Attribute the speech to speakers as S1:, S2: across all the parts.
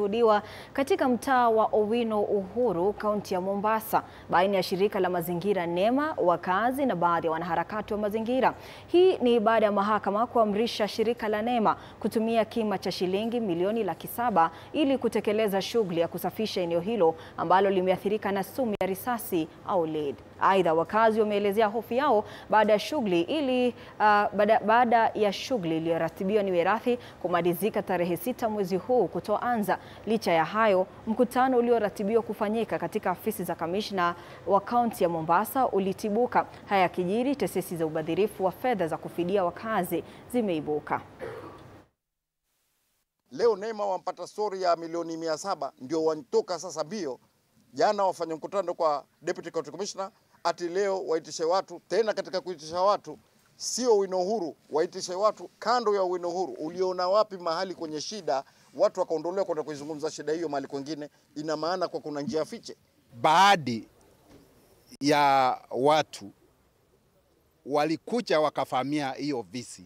S1: Shuhudiwa katika mtaa wa Owino Uhuru, kaunti ya Mombasa, baina ya shirika la mazingira NEMA, wakazi na baadhi ya wanaharakati wa mazingira. Hii ni baada ya mahakama kuamrisha shirika la NEMA kutumia kima cha shilingi milioni 700 ili kutekeleza shughuli ya kusafisha eneo hilo ambalo limeathirika na sumu ya risasi au lead. Aidha, wakazi wameelezea hofu yao baada ya shughuli iliyoratibiwa ni mirathi kumalizika tarehe 6 mwezi huu kutoanza. Licha ya hayo, mkutano ulioratibiwa kufanyika katika afisi za kamishna wa kaunti ya Mombasa ulitibuka. Haya kijiri, tetesi za ubadhirifu wa fedha za kufidia wakazi zimeibuka.
S2: Leo NEMA wampata story ya milioni 700 ndio wanatoka sasa bio. Jana wafanya mkutano kwa Deputy County Commissioner ati leo waitishe watu tena. Katika kuitisha watu sio Owino Uhuru, waitishe watu kando ya Owino Uhuru. Uliona wapi mahali kwenye shida watu wakaondolewa kwenda kuizungumza shida hiyo mahali kwingine? Ina maana kwa kuna njia fiche.
S3: Baadhi ya watu walikuja wakafamia hiyo ofisi,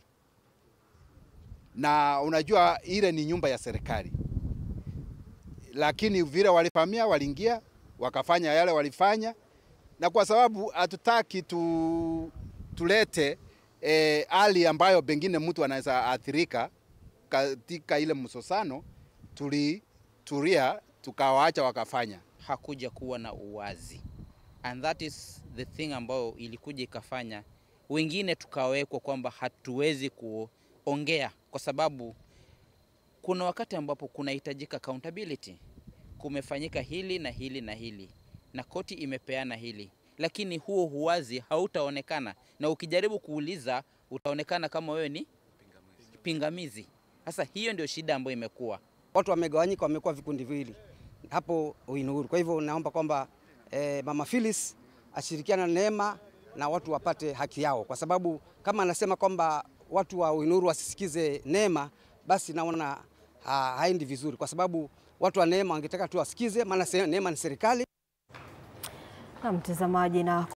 S3: na unajua ile ni nyumba ya serikali, lakini vile walifamia waliingia wakafanya yale walifanya, na kwa sababu hatutaki tulete hali ambayo pengine mtu anaweza athirika katika ile msosano, tulitulia tukawaacha wakafanya.
S4: Hakuja kuwa na uwazi, and that is the thing ambayo ilikuja ikafanya wengine tukawekwa kwamba hatuwezi kuongea, kwa sababu kuna wakati ambapo kunahitajika accountability. Kumefanyika hili na hili na hili na koti imepeana hili, lakini huo uwazi hautaonekana, na ukijaribu kuuliza utaonekana kama wewe ni pingamizi. Sasa hiyo ndio shida ambayo imekuwa.
S5: Watu wamegawanyika, wamekuwa vikundi viwili hapo Owino Uhuru. Kwa hivyo naomba kwamba Mama Phyllis ashirikiana na NEMA na watu wapate haki yao, kwa sababu kama anasema kwamba watu wa Owino Uhuru wasisikize NEMA, basi naona haendi vizuri, kwa sababu watu wa NEMA wangetaka tu wasikize, maana NEMA ni serikali.
S1: Na mtazamaji, na